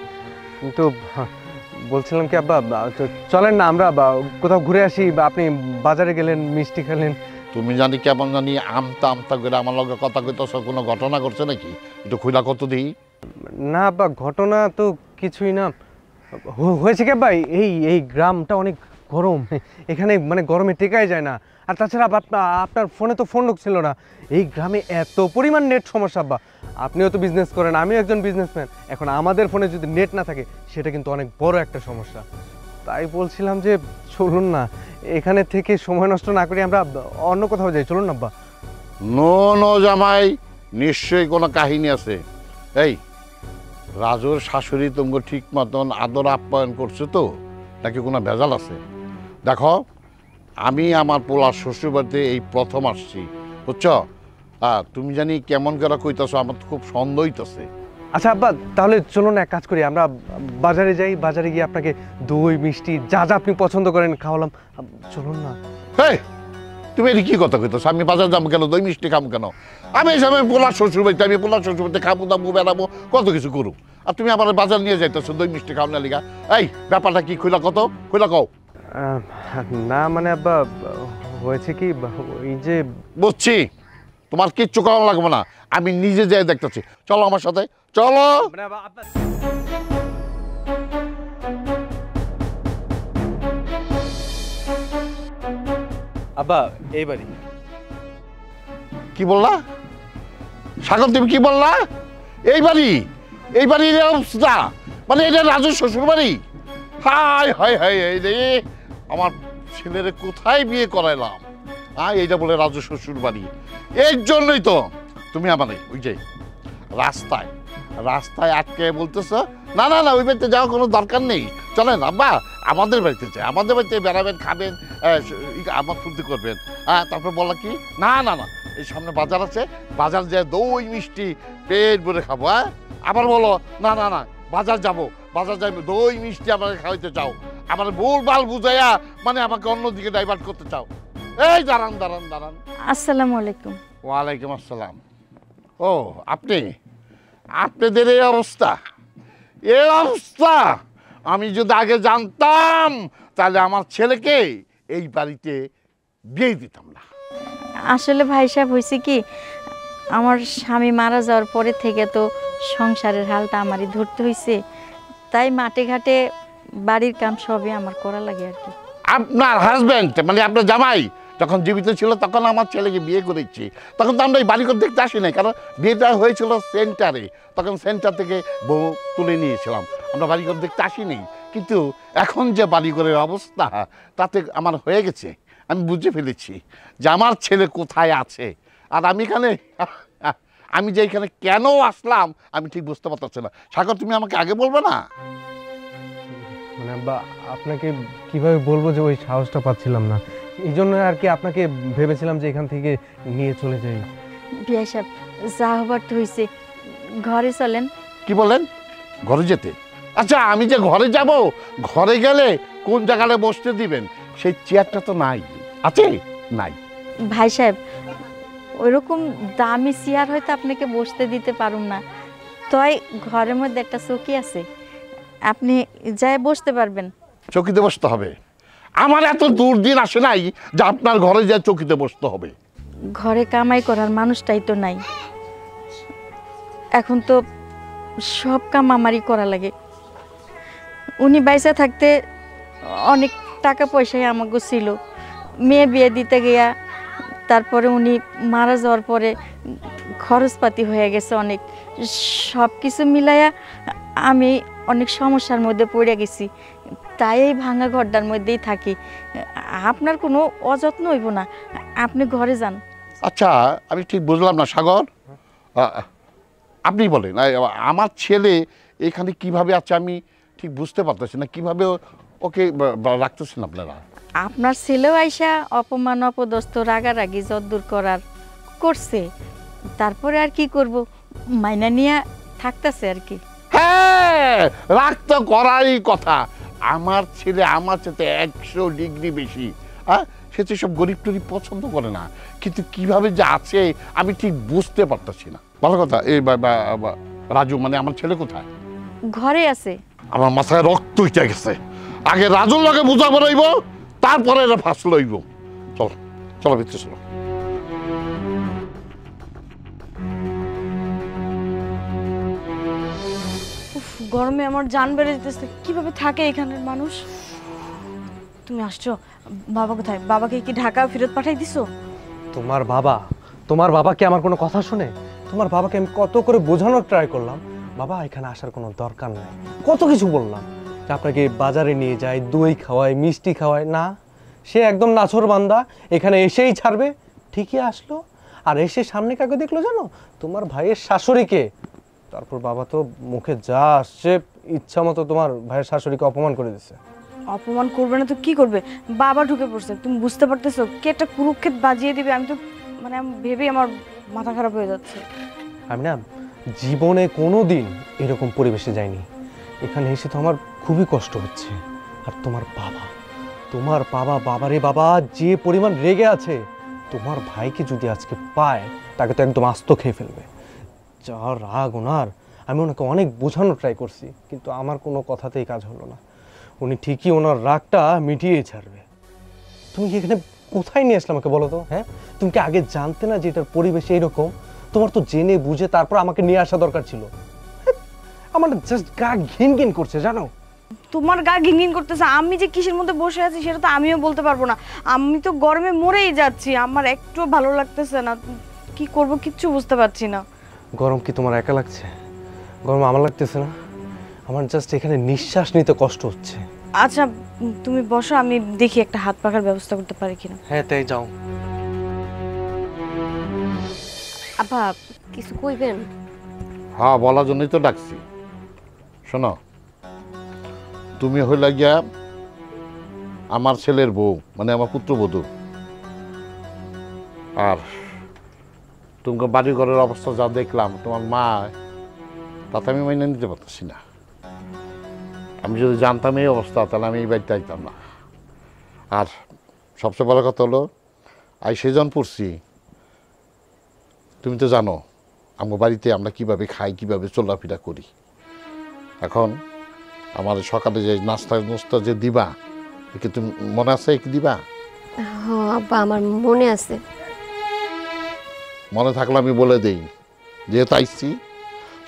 কিন্তু বলছিলাম কি আব্বা, চলেন না আমরা কোথাও ঘুরে আসি, বা আপনি বাজারে গেলেন, মিষ্টি খেলেন। তুমি জানি কেমন জানি আমতা আমতা করে আমার লগে কথা কইতেছ, কোনো ঘটনা ঘটছে নাকি? একটু খুইলা কত দিই। না আব্বা, ঘটনা তো কিছুই না। হয়েছে কি আব্বা, এই গ্রামটা অনেক গরম, এখানে মানে গরমে টেকাই যায় না। আর তাছাড়া আপনার ফোনে তো ফোন ঢুকছিল না। এই গ্রামে এত পরিমাণ নেট সমস্যা আব্বা, আপনিও তো বিজনেস করেন, আমিও একজন বিজনেসম্যান, এখন আমাদের ফোনে যদি নেট না থাকে সেটা কিন্তু অনেক বড় একটা সমস্যা। তাই বলছিলাম যে চলুন না, এখানে থেকে সময় নষ্ট না করে আমরা অন্য কোথাও যাই, চলুন না আব্বা। নো জামাই, নিশ্চয়ই কোনো কাহিনী আছে। এই রাজুর শাশুড়ি তোমাকে ঠিক মতন আদর আপ্যায়ন করছে তো, নাকি কোনো ভেজাল আছে? দেখো, আমি আমার পোলার শ্বশুরবাড়িতে এই প্রথম আসছি বুঝছ। তুমি জানি কেমন করে কইতেছো, আমার তো খুব সন্দেহ হইতেছে। আচ্ছা আব্বা, তাহলে চলুন এক কাজ করি, আমরা বাজারে যাই, বাজারে গিয়ে আপনাকে দই মিষ্টি যা যা আপনি পছন্দ করেন খাওয়ালাম, চলুন না। হ্যাঁ, তুমি এটা কি কথা কইতেছো? আমি বাজার যাবো কেন? দই মিষ্টি খাবো কেন? আমি এসব পোলার শ্বশুরবাড়িতে, আমি পোলার শ্বশুরবাড়িতে খাবো দাবো বেড়াবো, কত কিছু করুক, আর তুমি আমার বাজার নিয়ে যাইতেছো দই মিষ্টি খাও না লিগা? এই ব্যাপারটা কি? খুলা কও। না মানে আব্বা, হয়েছে কি, ওই যে বুঝছি, তোমার কিচ্ছু করানো লাগবে না, আমি নিজে যাই দেখতেছি। চলো আমার সাথে, চলো। আব্বা এই বাড়ি। কি বললা সাগর? তুমি কি বললা? এই বাড়ির অবস্থা মানে এটা রাজুর শ্বশুর বাড়ি? হাই হাই হাই রে, আমার ছেলেরে কোথায় বিয়ে করাইলাম? এইটা বলে রাজু শ্বশুর বাড়ি? এর জন্যই তো তুমি আমার ওই যে রাস্তায় রাস্তায় আটকে বলতেছো না না না ওই বাড়িতে যাওয়ার কোনো দরকার নেই, চলেন আব্বা আমাদের বাড়িতে চাই, আমাদের বাড়িতে বেড়াবেন, খাবেন, আমার ফুর্তি করবেন। তারপর বললা কি না না না এই সামনে বাজার আছে, বাজার যে দই মিষ্টি পেট ভরে খাবো। আবার বলো না না না বাজার যাবো, বাজার যাইবো, দই মিষ্টি আমাকে খাওয়াইতে চাও, আমার ভুল ভাল বুঝাইয়া মানে আমাকে অন্যদিকে ডাইভার্ট করতে চাও। এই দাঁড়ান দাঁড়ান দাঁড়ান। আসসালামু আলাইকুম। ওয়ালাইকুম আসসালাম। ও আপনি, আপনাদের এই অবস্থা, এই অবস্থা আমি যদি আগে জানতাম তাহলে আমার ছেলেকে এই বাড়িতে বিয়ে দিতাম না। আসলে ভাই সাহেব হয়েছে কি, আমার স্বামী মারা যাওয়ার পরে থেকে তো সংসারের হালটা আমারই ধরতে হয়েছে, তাই মাঠে ঘাটে বাড়ির কাম সবই আমার করা লাগে আর কি। আপনার হাজব্যান্ড মানে আপনার জামাই যখন জীবিত ছিল তখন আমার ছেলেকে বিয়ে করেছি, তখন তো আমরা এই বাড়িঘর দেখতে আসি নাই, কারণ বিয়েটা হয়েছিল সেন্টারে, তখন সেন্টার থেকে বউ তুলে নিয়েছিলাম, আমরা বাড়িঘর দেখতে আসিনি। কিন্তু এখন যে বাড়িঘরের অবস্থা তাতে আমার হয়ে গেছে, আমি বুঝে ফেলেছি যে আমার ছেলে কোথায় আছে। আর আমি এখানে আমি যে এখানে কেন আসলাম আমি ঠিক বুঝতে পারতেছি না। সাগর তুমি আমাকে আগে বলবে না? মানে আব্বা আপনাকে কিভাবে বলবো যে ওই সাহসটা পাচ্ছিলাম না, এই জন্য আর কি আপনাকে ভেবেছিলাম যে এখান থেকে নিয়ে চলে যাই। বিয়া সাহেব যা হবার তো হয়েছে, ঘরে চলেন। কি বলেন? ঘরে যেতে? আচ্ছা আমি যে ঘরে যাব, ঘরে গেলে কোন জায়গায় বসতে দিবেন? সেই চেয়ারটা তো নাই, আছে? নাই। ভাই সাহেব ওইরকম দামি চেয়ার হয়তো আপনাকে বসতে দিতে পারুম না, তাই ঘরের মধ্যে একটা চৌকি আছে, আপনি যাই বসতে পারবেন। চৌকিতে বসতে হবে? আমার এত দুর্দিন আসে নাই যে আপনার ঘরে যা চৌকিতে বসতে হবে। ঘরে কামাই করার মানুষটাই তো নাই, এখন তো সব কাম আমারই করা লাগে। উনি বাইসা থাকতে অনেক টাকা পয়সাই আমাকে ছিল, মেয়ে বিয়ে দিতে গিয়া তারপরে উনি মারা যাওয়ার পরে খরচপাতি হয়ে গেছে অনেক, সব কিছু মিলাইয়া আমি অনেক সমস্যার মধ্যে পড়ে গেছি, তাই এই ভাঙা ঘরটার মধ্যেই থাকি। আপনার কোনো অযত্ন হইব না, আপনি ঘরে যান। আচ্ছা আমি ঠিক বুঝলাম না সাগর, আপনি বলেন আমার ছেলে এখানে কিভাবে আছে আমি ঠিক বুঝতে পারতেছি না, কিভাবে ওকে রাখতেছেন আপনারা? আপনার ছেলেও আইসা অপমান অপদস্থ রাগারাগি যদ্দূর করার করছে, তারপরে আর কি করব, মাইনা নিয়ে থাকতেছে আর কি। হ্যাঁ রাগ তো করারই কথা, আমার ছেলে আমার সাথে 100 ডিগ্রি বেশি, সে তো সব গরিব টরিব পছন্দ করে না, কিন্তু কিভাবে যে আছে আমি ঠিক বুঝতে পারতেছি না। ভালো কথা। এই রাজু মানে আমার ছেলে কোথায়? ঘরে আছে। আমার মাথায় রক্ত উঠে গেছে, আগে রাজুর লগে বুঝা বেরোইব, তারপরে এটা ফাঁস লইব। চলো চলো ভিতরে চলো। গরমে আমার জান বেড়ে যেতেছে, কিভাবে থাকে এখানের মানুষ? তুমি আসছো, বাবা কোথায়? বাবাকে কি ঢাকা ফেরত পাঠাই দিছো? তোমার বাবা কি আমার কোনো কথা শুনে? তোমার বাবাকে আমি কত করে বোঝানোর ট্রাই করলাম, বাবা এখানে আসার কোনো দরকার নাই, কত কিছু বললাম যে আপনাকে বাজারে নিয়ে যায়, দই খাওয়ায়, মিষ্টি খাওয়ায়, না সে একদম নাছোড় বান্দা, এখানে এসেই ছাড়বে। ঠিকই আসলো, আর এসে সামনে কাকে দেখলো জানো? তোমার ভাইয়ের শাশুড়িকে। তারপর বাবা তো মুখে যা আসছে ইচ্ছা মতো তোমার ভাইয়ের শাশুড়িকে অপমান করে দিচ্ছে। অপমান করবে না তো কি করবে? বাবা ঢুকে পড়ছে, তুমি বুঝতে পারতেছো? কে একটা কুরুক্ষেত বাজিয়ে দিবে, আমি তো মানে ভেবেই আমার মাথা খারাপ হয়ে যাচ্ছে। আমি না জীবনে কোনো দিন এরকম পরিবেশে যাইনি, এখানে এসে তো আমার খুবই কষ্ট হচ্ছে। আর তোমার বাবা বাবারে বাবা যে পরিমাণ রেগে আছে, তোমার ভাইকে যদি আজকে পায় তাকে তো একদম আস্ত খেয়ে ফেলবে। যা রাগ ওনার, আমি ওনাকে অনেক বোঝানোর ট্রাই করছি, কিন্তু আমার কোনো কথাতেই কাজ হলো না। উনি ঠিকই ওনার রাগটা মিটিয়ে ছাড়বে। তুমি কি এখানে কোথায় নিয়ে আসলে আমাকে বলো তো? হ্যাঁ, তুমি কি আগে জানতে না যে এটার পরিবেশ এইরকম? তোমার তো জেনে বুঝে তারপর আমাকে নিয়ে আসা দরকার ছিল। আমার জাস্ট গা ঘিন ঘিন করছে জানো। তোমার গা ঘিনঘিন করতেছে, আমি যে কিসের মধ্যে বসে আছি সেটা তো আমিও বলতে পারবো না। আমি তো গরমে মরেই যাচ্ছি, আমার একটু ভালো লাগতেছে না, কি করব কিচ্ছু বুঝতে পারছি না। গরম কি তোমার একা লাগছে? গরম আমার লাগতেছে না, আমার জাস্ট এখানে নিঃশ্বাস নিতে কষ্ট হচ্ছে। আচ্ছা তুমি বসো, আমি দেখি একটা হাত পাখার ব্যবস্থা করতে পারি কিনা। হ্যাঁ তাই যাও। আপা কিছু কইবেন? হ্যাঁ, বলার জন্যই তো ডাকছি। শোনো, তুমি হইলা গিয়া আমার ছেলের বউ, মানে আমার পুত্রবধূ। আর তোমাকে বাড়ি ঘরের অবস্থা যা দেখলাম, তোমার মা, তাতে আমি মাইনে নিতে পারতেছি না। আমি যদি জানতাম এই অবস্থা, তাহলে আমি এই বাড়িতে আইতাম না। আর সবচেয়ে বড় কথা হলো, সেজন পড়ছি, তুমি তো জানো আমার বাড়িতে আমরা কিভাবে খাই, কিভাবে চলাফেরা করি। এখন আমার সকালে যে নাস্তা যে দিবা, কি তুমি মনে আছে কি দিবা? হ্যাঁ আব্বা, আমার মনে আছে। মনে থাকলে আমি বলে দেই, যেহেতু আইসি,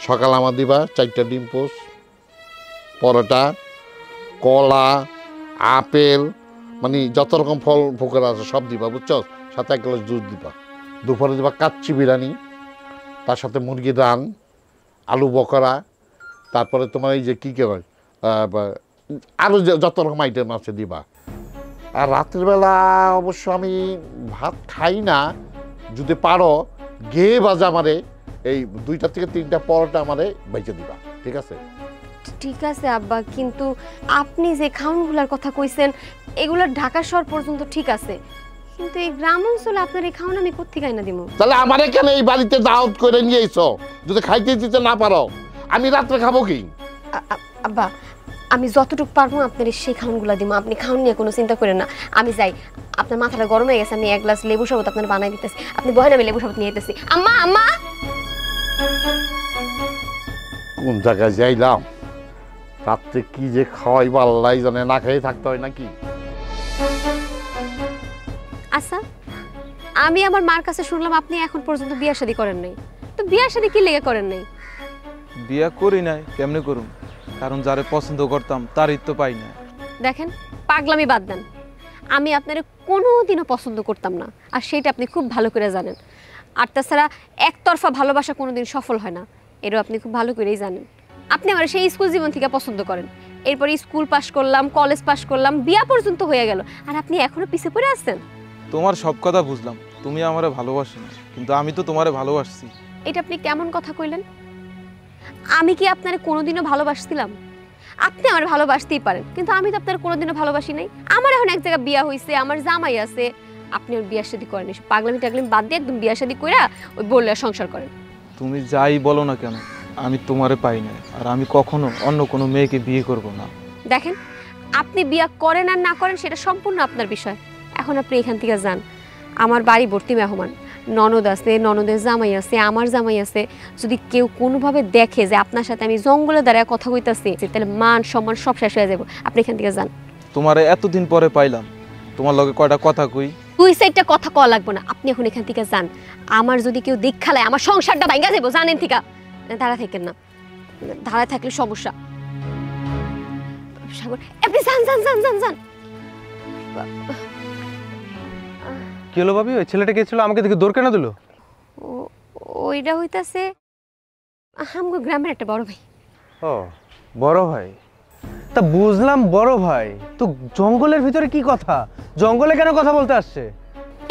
সকাল আমার দিবা 4টা ডিম পোস্ট, পরোটা, কলা, আপেল, মানে যত রকম ফল ফোকর আছে সব দিবা, বুঝছো? সাথে 1 গ্লাস দুধ দিবা। দুপুরে দিবা কাচ্চি বিরিয়ানি, তার সাথে মুরগির রান, আলু বকরা, তারপরে তোমার এই যে কী কয় আরও যত রকম আইটেম আছে দিবা। আর রাত্রের বেলা অবশ্য আমি ভাত খাই না, যদি পারো ঘেয়ে বাজা আমারে এই 2টা থেকে 3টা পরোটা আমারে বেঁচে দিবা, ঠিক আছে? ঠিক আছে আব্বা, কিন্তু আপনি যে খাউনগুলোর কথা কইছেন এগুলো ঢাকা শহর পর্যন্ত ঠিক আছে, কিন্তু এই গ্রাম অঞ্চলে আপনার এই খাউন আমি কোত্থেকে আইনা দিব? তাহলে আমার এখানে এই বাড়িতে দাওয়াত করে নিয়ে এসো, যদি খাইতে দিতে না পারো আমি রাত্রে খাবো কি? আব্বা, আমি যতটুকু পারবো আপনার সেই খাউনগুলো দিব, আপনি খাউন নিয়ে কোনো চিন্তা করেন না। আমি যাই, আপনার মাথাটা গরম হয়ে গেছে, আমি 1 গ্লাস লেবু শরবত আপনার বানাই দিতেছি, আপনি বহেন, আমি লেবু শরবত নিয়ে যেতেছি। আম্মা, আম্মা! কোন জায়গায় যাইলাম, রাত্রে কি যে খাওয়াইবা আল্লাহ জানে, না খেয়ে থাকতে হয় নাকি? আচ্ছা, আমি আমার মার কাছে শুনলাম আপনি এখন পর্যন্ত বিয়ে শাদী করেন নাই, তো বিয়ে শাদী কি লেগে করেন নাই? বিয়া করি নাই, কেমনে করুম? কারণ যারে পছন্দ করতাম তারই তো পাই না। দেখেন, পাগলামি বাদ দেন, আমি আপনারে কোনোদিনও পছন্দ করতাম না, আর সেইটা আপনি খুব ভালো করে জানেন। আর তাছাড়া একতরফা ভালোবাসা কোনোদিন সফল হয় না, এটাও আপনি খুব ভালো করেই জানেন। আপনি আমার সেই স্কুল জীবন থেকে পছন্দ করেন, এরপরে স্কুল পাশ করলাম, কলেজ পাশ করলাম, বিয়া পর্যন্ত হয়ে গেল, আর আপনি এখনো পিছে পড়ে আসছেন। তোমার সব কথা বুঝলাম, তুমি আমারে ভালোবাসো না, কিন্তু আমি তো তোমারে ভালোবাসছি। এটা আপনি কেমন কথা কইলেন? আমি কি আপনারে কোনোদিনও ভালোবাসছিলাম? আপনি আমার ভালোবাসতেই পারেন, কিন্তু আমি তো আপনার কোনোদিনও ভালোবাসি নাই। আমার এখন এক জায়গায় বিয়া হয়েছে, আমার জামাই আছে, আপনি ওর বিয়া শাদী করেন, এসব পাগলামি টাগলামি বাদ দিয়ে একদম বিয়া শাদী কইরা ওই বললে সংসার করেন। তুমি যাই বলো না কেন, আমি তোমারে পাই না, আর আমি কখনো অন্য কোনো মেয়েকে বিয়ে করব না। দেখেন, আপনি বিয়া করেন আর না করেন সেটা সম্পূর্ণ আপনার বিষয়। এখন আপনি এখান থেকে যান, আমার বাড়ি ভর্তি মেহমান, ননদ আছে, ননদের জামাই আছে, আমার জামাই আছে। যদি কেউ কোনোভাবে দেখে যে আপনার সাথে আমি জঙ্গলে দাঁড়ায় কথা কইতাছি, তাহলে মান সম্মান সব শেষ হয়ে যাবো। আপনি এখান থেকে যান। তোমারে এতদিন পরে পাইলাম, তোমার লগে কয়টা কথা কই। 2 সাইডটা কথা কওয়া লাগবে না, আপনি এখন এখান থেকে যান। আমার যদি কেউ দেখালায় আমার সংসারটা ভাঙা যাবো, জানেন? ঠিক আছে, দাঁড়া থাকেন না, দাঁড়ায় থাকলে সমস্যা। সাগর, আপনি যান যান যান যান যান। কি হলো ভাবি, ওই ছেলেটা গেছিল আমাকে দেখে দৌড় কেন দিল? ওইটা হইতাছে আমগো গ্রামের একটা বড় ভাই। ও বড় ভাই, তা বুঝলাম বড় ভাই, তো জঙ্গলের ভিতরে কি কথা? জঙ্গলে কেন কথা বলতে আসছে?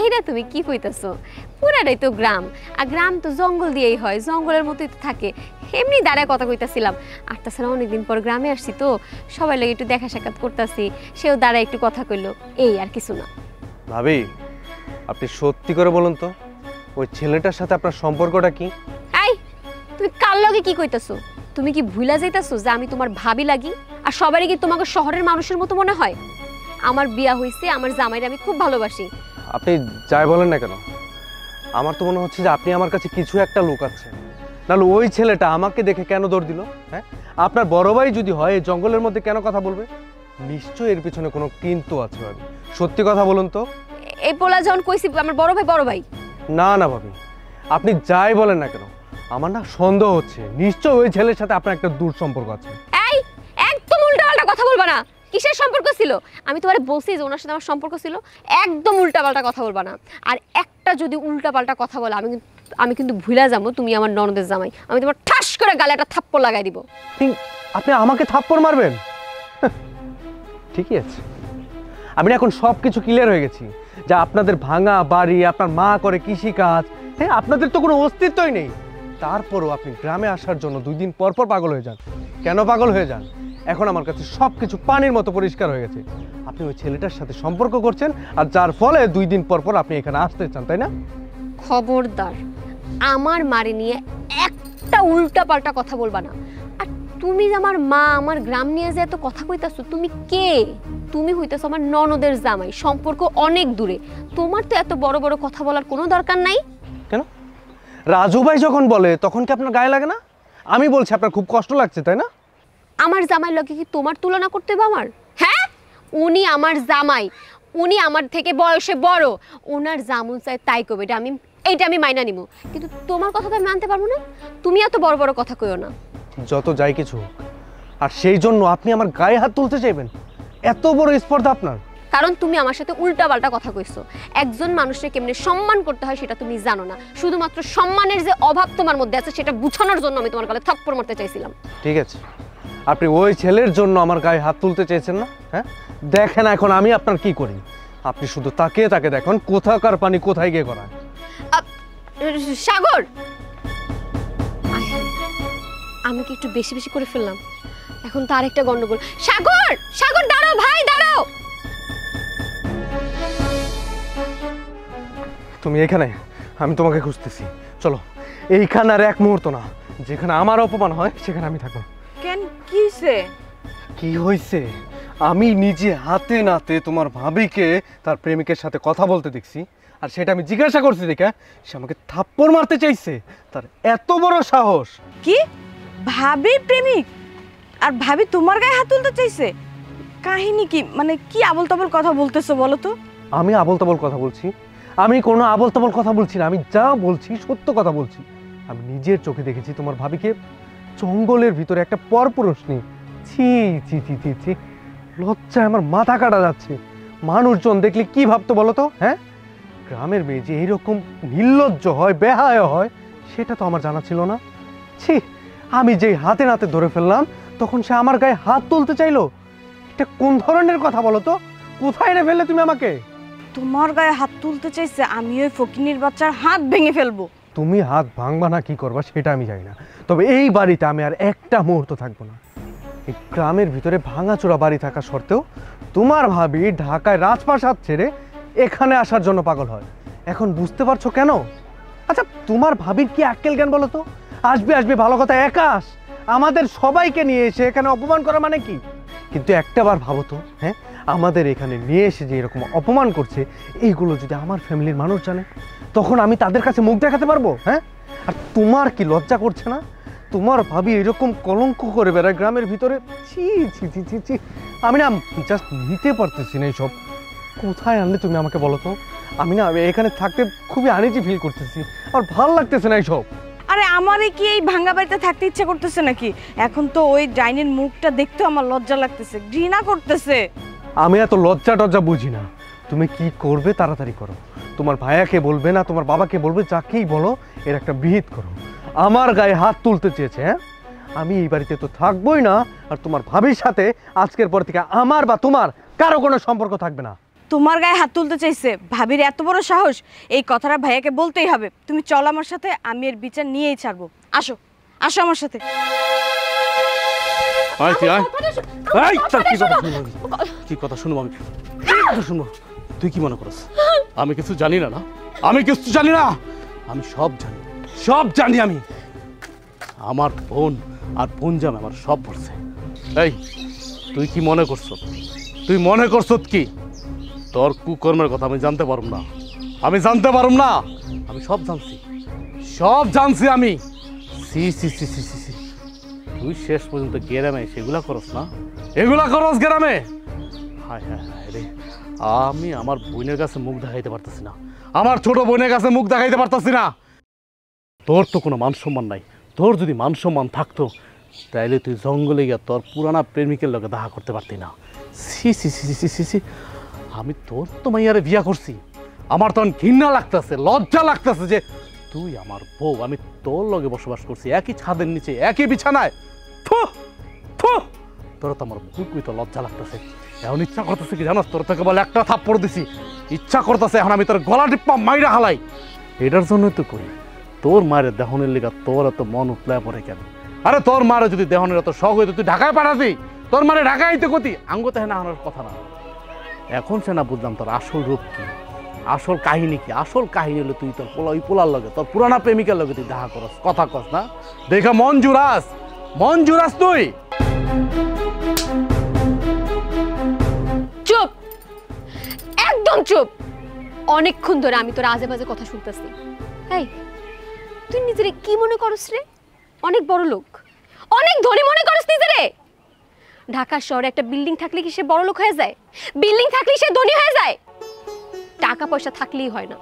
এইটা তুমি কি কইতাছো? পুরাটাই তো গ্রাম, আর গ্রাম তো জঙ্গল দিয়েই হয়, জঙ্গলের মতোই তো থাকে। এমনি দাঁড়ায় কথা কইতাছিলাম। আর তাছাড়া অনেকদিন পর গ্রামে আসছি তো, সবাই লাগে একটু দেখা সাক্ষাৎ করতেছি, সেও দাঁড়ায় একটু কথা কইলো, এই আর কিছু না। ভাবি, আপনি সত্যি করে বলুন তো, ওই ছেলেটার সাথে আপনার সম্পর্কটা কি? এই, তুমি কার লগে কি কইতাছো? তুমি কি ভুলা যাইতাছো যে আমি তোমার ভাবি লাগি? আর সবারই কি তোমাকে শহরের মানুষের মতো মনে হয়? আমার বিয়া হইছে, আমার জামাইরে আমি খুব ভালোবাসি। আপনি যাই বলেন না কেন, আমার তো মনে হচ্ছে যে আপনি আমার কাছে কিছু একটা লুকাচ্ছেন। নাহলে ওই ছেলেটা আমাকে দেখে কেন দৌড় দিল? হ্যাঁ, আপনার বড় ভাই যদি হয়, এই জঙ্গলের মধ্যে কেন কথা বলবে? নিশ্চয়ই এর পিছনে কোনো কিন্তু আছে ভাবি। সত্যি কথা বলুন তো। এই পোলা যখন কইছি আমার বড় ভাই, বড় ভাই। না না ভাবি, আপনি যাই বলেন না কেন, আমার না সন্দেহ হচ্ছে নিশ্চয়ই ওই ছেলের সাথে আপনার একটা দূর সম্পর্ক আছে। এই, একদম উল্টাপাল্টা কথা বলবা না। কিসের সম্পর্ক ছিল? আমি তোমারে বলছি যে ওনার সাথে আমার সম্পর্ক ছিল। একদম উল্টাপাল্টা কথা বলবা না। আর একটা যদি উল্টাপাল্টা কথা বলো, আমি কিন্তু ভুলা যাবো তুমি আমার ননদের জামাই। আমি তোমার ঠাস করে গালে একটা থাপ্পড় লাগাই দিব। আপনি আমাকে থাপ্পড় মারবেন? ঠিকই আছে, আমি এখন সব কিছু ক্লিয়ার হয়ে গেছি যে আপনাদের ভাঙা বাড়ি, আপনার মা করে কৃষিকাজ, হ্যাঁ, আপনাদের তো কোনো অস্তিত্বই নেই। তারপরও আপনি গ্রামে আসার জন্য 2 দিন পর পর পাগল হয়ে যান। কেন পাগল হয়ে যান? এখন আমার কাছে সব কিছু পানির মতো পরিষ্কার হয়ে গেছে। আপনি ওই ছেলেটার সাথে সম্পর্ক করছেন, আর যার ফলে 2 দিন পর পর আপনি এখানে আসতে চান, তাই না? খবরদার, আমার মারে নিয়ে একটা উল্টাপাল্টা কথা বলবা না। আর তুমি যে আমার মা, আমার গ্রাম নিয়ে যে এত কথা কইতাছো, তুমি কে? তুমি হইতেছো আমার ননদের জামাই, সম্পর্ক অনেক দূরে। তোমার তো এত বড় বড় কথা বলার কোনো দরকার নাই। কেন? রাজু ভাই যখন বলে তখন কি আপনার গায়ে লাগে না? আমি বলছি আপনার খুব কষ্ট লাগছে, তাই না? আমার জামাইয়ের লগে কি তোমার তুলনা করতে হবে আমার? হ্যাঁ, উনি আমার জামাই, উনি আমার থেকে বয়সে বড়, ওনার যেমন চাই তাই করবে, এইটা আমি মাইনা নিব। কিন্তু তোমার কথা তো আমি মানতে পারবো না। তুমি এত বড় বড় কথা কইও না। যত যাই কিছু হোক, আর সেই জন্য আপনি আমার গায়ে হাত তুলতে চাইবেন? এত বড় স্পর্ধা আপনার? কারণ তুমি আমার সাথে উল্টাপাল্টা কথা কইছো। একজন মানুষকে কেমনে সম্মান করতে হয় সেটা তুমি জানো না। শুধুমাত্র সম্মানের যে অভাব তোমার মধ্যে আছে সেটা বুঝানোর জন্য আমি তোমার গালে থাপ্পড় মারতে চাইছিলাম। ঠিক আছে, আপনি ওই ছেলের জন্য আমার গায়ে হাত তুলতে চেয়েছেন না? হ্যাঁ, দেখেন এখন আমি আপনার কি করি। আপনি শুধু তাকিয়ে তাকে দেখুন কোথাকার পানি কোথায় গিয়ে করা। সাগর, আমি কি একটু বেশি বেশি করে ফেললাম? এখন তো আরেকটা গন্ডগোল। সাগর, সাগর দাঁড়াও ভাই, দাঁড়াও। তুমি এখানে, আমি তোমাকে খুঁজতেছি। চলো, এইখানে আর এক মুহূর্ত না। যেখানে আমার অপমান হয় সেখানে আমি থাকবো। কেন, কি হয়েছে? কি হয়েছে? আমি নিজে হাতে নাতে তোমার ভাবিকে তার প্রেমিকের সাথে কথা বলতে দেখছি, আর সেটা আমি জিজ্ঞাসা করছি দেখে সে আমাকে থাপ্পড় মারতে চাইছে। তার এত বড় সাহস! কি ভাবি প্রেমিক, আর ভাবি তোমার গায়ে হাত তুলতে চাইছে? কাহিনী কি? মানে কি আবল তাবল কথা বলতেছো বলো তো? আমি আবল তাবল কথা বলছি? আমি কোনো আবল তাবল কথা বলছি না। আমি যা বলছি সত্য কথা বলছি। আমি নিজের চোখে দেখেছি তোমার ভাবিকে জঙ্গলের ভিতরে একটা পরপুরুষ নিয়ে। ছি ছি ছি ছি ছি, লজ্জায় আমার মাথা কাটা যাচ্ছে। মানুষজন দেখলে কি ভাবতো বলো তো? হ্যাঁ, গ্রামের মেয়ে যে এইরকম নির্লজ্জ হয়, বেহায়া হয়, সেটা তো আমার জানা ছিল না। ছি, আমি যেই হাতে নাতে ধরে ফেললাম তখন সে আমার গায়ে হাত তুলতে চাইলো। এটা কোন ধরনের কথা বলো তো? কোথায় এনে ফেললে তুমি আমাকে? তোমার গায়ে হাত তুলতে চাইছে, আমি ওই ফকিনীর বাচ্চার হাত ভেঙে ফেলবো। তুমি হাত ভাঙবা না কি করবা সেটা আমি জানি না, তবে এই বাড়িতে আমি আর একটা মুহূর্ত থাকবো না। এই গ্রামের ভিতরে ভাঙাচোরা বাড়ি থাকা সত্ত্বেও তোমার ভাবি ঢাকায় রাজপ্রাসাদ ছেড়ে এখানে আসার জন্য পাগল হয়। এখন বুঝতে পারছো কেন? আচ্ছা, তোমার ভাবির কি আক্কেল জ্ঞান বলো তো? আসবে আসবে ভালো কথা, একা আস, আমাদের সবাইকে নিয়ে এসে এখানে অপমান করা মানে কি? কিন্তু একটাবার ভাবো তো, হ্যাঁ, আমাদের এখানে নিয়ে এসে যে এরকম অপমান করছে, এইগুলো যদি আমার ফ্যামিলির মানুষ জানে তখন আমি তাদের কাছে মুখ দেখাতে পারবো? হ্যাঁ, আর তোমার কি লজ্জা করছে না? তোমার ভাবি এরকম কলঙ্ক করে বেড়ায় গ্রামের ভিতরে। ছি ছি ছি ছি ছি, আমি না জাস্ট নিতে পারতেছি না এইসব। কোথায় আনলে তুমি আমাকে বলো তো? আমি না এখানে থাকতে খুবই আনইজি ফিল করতেছি, আমার ভালো লাগতেছে না এইসব। আরে আমারে কি এই ভাঙ্গা বাড়িতে থাকতে ইচ্ছে করতেছে নাকি? এখন তো ওই ডাইনির মুখটা দেখতেও আমার লজ্জা লাগতেছে, ঘৃণা করতেছে। আমি এত লজ্জা টজ্জা বুঝি না। তুমি কি করবে তাড়াতাড়ি করো। তোমার ভাইয়াকে বলবে না, তোমার বাবাকে বলবে, যাকেই বলো এর একটা বিহিত করো। আমার গায়ে হাত তুলতে চেয়েছে, হ্যাঁ, আমি এই বাড়িতে তো থাকবোই না। আর তোমার ভাবির সাথে আজকের পর থেকে আমার বা তোমার কারো কোনো সম্পর্ক থাকবে না। তোমার গায়ে হাত তুলতে চাইছে? ভাবির এত বড় সাহস! এই কথাটা ভাইয়াকে বলতেই হবে। তুমি চলো আমার সাথে, আমি এর বিচার নিয়েই ছাড়বো। আসো, আসো আমার সাথে। কি কথা শুনবো আমি? শুনবো? তুই কি মনে করছ আমি কিছু জানি না? না, আমি কিছু জানি না। আমি সব জানি, সব জানি। আমি আমার বোন আর বোন জামে আমার সব বলছে। এই, তুই কি মনে করছ? তুই মনে করছ কি তোর কুকর্মের কথা আমি জানতে পারব না? আমি জানতে পারব না? আমি সব জানছি, সব জানছি আমি। সি সি সি সি সি সি, তুই শেষ পর্যন্ত গ্রামে সেগুলা করস না? এগুলা করস গ্রামে? হায় হায় হায় রে, আমি আমার বোনের কাছে মুখ দেখাইতে পারতেছি না, আমার ছোট বোনের কাছে মুখ দেখাইতে পারতেছি না। তোর তো কোনো মান সম্মান নাই। তোর যদি মান সম্মান থাকতো তাইলে তুই জঙ্গলে গিয়া তোর পুরানা প্রেমিকের লগে দেখা করতে পারতি না। সি সি সি সি সি সি, আমি তোর তো মাইয়ারে বিয়া করছি, আমার তখন ঘৃণা লাগতেছে, লজ্জা লাগতেছে যে তুই আমার বউ, আমি তোর লগে বসবাস করছি একই ছাদের নিচে, একই বিছানায়। তোর তো আমার বুকুই তো লজ্জা লাগতেছে। এখন ইচ্ছা করতেছে কি জানাস, তোর থেকে বলে একটা থাপ্পড় দিছি, ইচ্ছা করতেছে এখন আমি তোর গলা টিপ্পা মাইরা হালাই। এটার জন্যই তো করি, তোর মায়ের দেহনের লিগা তোর এত মন উতলায় পড়ে কেন? আরে তোর মারে যদি দেহনের এত শখ হইতো তুই ঢাকায় পাঠাতি, তোর মারে ঢাকায় আইতে কতি আঙ্গতে হ্যাঁ না আনার কথা না। এখন সে না বুঝলাম তোর আসল রূপ কি, আসল কাহিনী কি। আসল কাহিনী হলো তুই তোর ওই পোলার লগে, তোর পুরানা প্রেমিকার লগে তুই দেখা করস, কথা কস না, দেখা মন জুরাস তুই। চুপ, একদম চুপ। অনেকক্ষণ ধরে আমি তোর আজে বাজে কথা শুনতেছি। এই তুই নিজেরে কি মনে করস রে? অনেক বড় লোক, অনেক ধনী মনে করস নিজেরে? ঢাকা শহরে একটা বিল্ডিং থাকলে কি সে বড় লোক হয়ে যায়? বিল্ডিং থাকলে সে ধনী হয়ে যায়? টাকা পয়সা থাকলেই হয় না,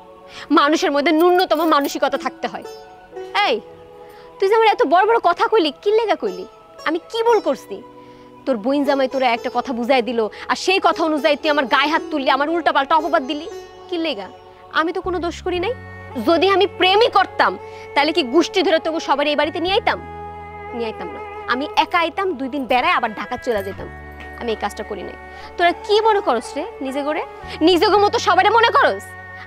মানুষের মধ্যে ন্যূনতম মানসিকতা থাকতে হয়। এই তুই যে আমার এত বড় বড় কথা কইলি, কি লেগা কইলি? আমি কি ভুল করছি? তোর বোন জামাই তোরা একটা কথা বুঝাই দিল, আর সেই কথা অনুযায়ী তুই আমার গায়ে হাত তুললি, আমার উল্টা পাল্টা অপবাদ দিলি, কি লেগা? আমি তো কোনো দোষ করি নাই। যদি আমি প্রেমই করতাম তাহলে কি গোষ্ঠী ধরে তোকে সবার এই বাড়িতে নিয়ে আইতাম? নিয়ে আইতাম না। আমি একা আইতাম, 2 দিন বেড়ায় আবার ঢাকা চলে যেতাম। আমি এই কাজটা করি নাই। তোরা কি মনে করস রে নিজে করে? নিজেকে মতো সবারে মনে করস?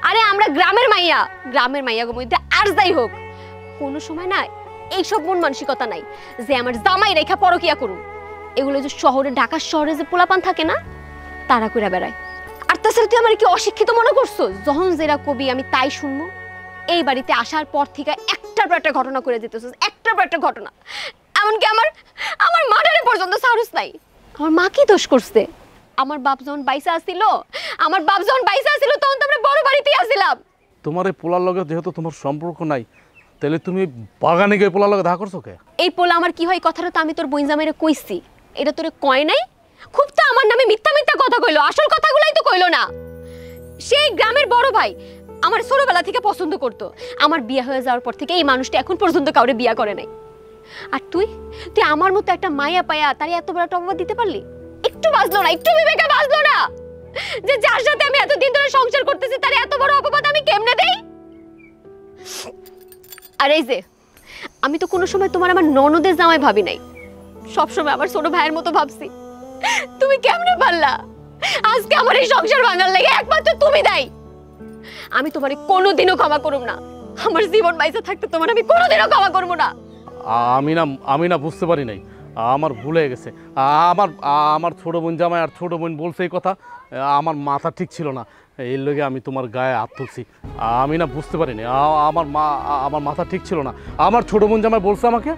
আরে আমরা গ্রামের মাইয়া গো মধ্যে আর যাই হোক কোনো সময় না এইসব মন মানসিকতা নাই যে আমার জামাই রেখা পরকিয়া করুম। এগুলো যে শহরে, ঢাকা শহরে যে পোলাপান থাকে না, তারা কইরা বেড়ায়। আর তাছাড়া তুই আমার কি অশিক্ষিত মনে করছো? যখন যেটা কবি আমি তাই শুনবো। এই বাড়িতে আসার পর থেকে একটার পর একটা ঘটনা করে যেতেছিস, একটার পর একটা ঘটনা। এমনকি আমার মাটারে পর্যন্ত সাহস নাই। আমার মা কি দোষ করছে? আমার বাপ যখন বাইসা আসছিল তখন তো আমরা বড় বাড়িতেই আসছিলাম। তোমার এই পোলার লগে যেহেতু তোমার সম্পর্ক নাই, তাহলে তুমি বাগানে গিয়ে পোলার লগে দেখা করছো কে? এই পোলা আমার কি হয় কথাটা তো আমি তোর বোন জামাইরে কইছি, এটা তোরে কয় নাই? খুব তো আমার নামে মিথ্যা কথা কইলো, আসল কথাগুলাই তো কইলো না। সেই গ্রামের বড় ভাই আমার ছোটবেলা থেকে পছন্দ করতো। আমার বিয়ে হয়ে যাওয়ার পর থেকে এই মানুষটা এখন পর্যন্ত কাউরে বিয়ে করে নাই। আর তুই আমার মতো একটা মায়া পায়া তারে এত বড় একটা অপবাদ দিতে পারলি? একটু বাজলো না, একটু বিবেকে বাজলো না যে যার সাথে আমি এতদিন ধরে সংসার করতেছি তারে এত বড় অপবাদ আমি কেমনে দেই? আর এই যে আমি তো কোনো সময় তোমার আমার ননদের জামাই ভাবি নাই, সবসময় আমার ছোট ভাইয়ের মতো ভাবছি। তুমি কেমনে পারলা? আজকে আমার এই সংসার ভাঙার লেগে একমাত্র তুমি দায়ী। আমি তোমারে কোনোদিনও ক্ষমা করব না। আমার জীবন বাইসে থাকতে তোমার আমি কোনোদিনও ক্ষমা করব না। আমি না বুঝতে পারি নাই, আমার ভুল হয়ে গেছে। আমার ছোট বোন জামাই আর ছোট বোন বলছে এই কথা, আমার মাথা ঠিক ছিল না, এর লগে আমি তোমার গায়ে হাত তুলছি। আমি না বুঝতে পারিনি, আমার মাথা ঠিক ছিল না। আমার ছোট বোন জামাই বলছে আমাকে,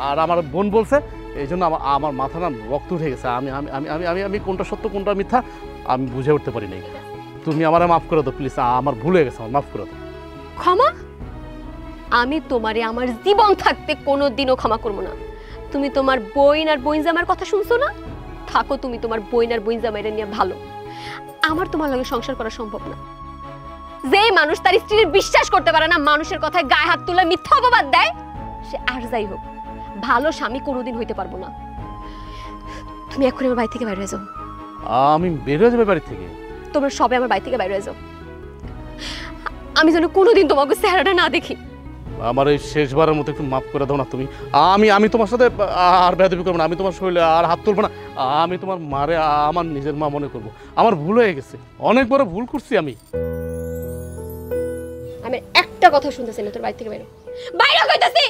আর আমার বোন বলছে, এই জন্য আমার মাথা না রক্ত উঠে গেছে। আমি আমি আমি আমি আমি কোনটা সত্য কোনটা মিথ্যা আমি বুঝে উঠতে পারি নাই। তুমি আমারে মাফ করে দাও প্লিজ, আমার ভুল হয়ে গেছে, আমার মাফ করে দাও। ক্ষমা? আমি তোমারে আমার জীবন থাকতে কোনোদিনও ক্ষমা করব না। তুমি তোমার বোন আর বোন জামাইয়ের কথা শুনছো না? থাকো তুমি তোমার বোন আর বোন জামাইরে নিয়ে ভালো। আমার তোমার লগে সংসার করা সম্ভব না। যে মানুষ তার স্ত্রীর বিশ্বাস করতে পারে না, মানুষের কথায় গায়ে হাত তুলে মিথ্যা অপবাদ দেয়, সে আর যাই হোক ভালো স্বামী কোনোদিন হইতে পারবো না। তুমি এক্ষুনি আমার বাড়ি থেকে বাইরে হয়ে যাও। আমি বের হয়ে যাবে বাড়ি থেকে? তোমরা সবে আমার বাড়ি থেকে বাইরে হয়ে যাও। আমি যেন কোনোদিন তোমাকে চেহারাটা না দেখি। আমার এই শেষবারের মতো একটু মাফ করে দাও না তুমি। আমি তোমার সাথে আর বেয়াদবি করবো না, আমি তোমার শরীরে আর হাত তুলবো না। আমি তোমার মারে আমার নিজের মা মনে করবো। আমার ভুল হয়ে গেছে, অনেক বড় ভুল করছি আমি। আমি একটা কথা শুনতেছি না, তোর বাড়ি থেকে বাইরে বাইরে কইতাছি।